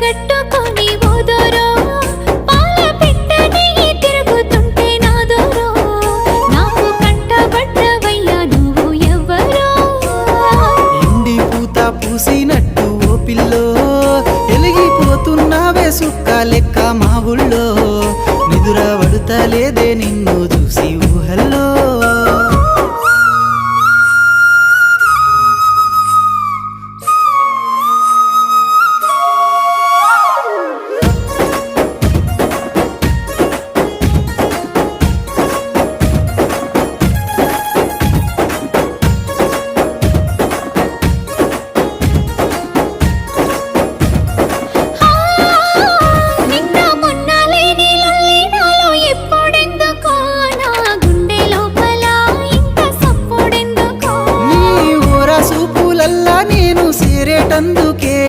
కట్టగట్టుకొని ఓదోరో పాల పిట్టని తిరుగుతుంటే నాదోరో నాకు కంటబడ్డవయ్యా నువ్వు ఎవ్వరో ఎండి పూత పూసినట్టు ఓ పిల్లో ఎలిగిపోతున్నావే సుక్క లెక్క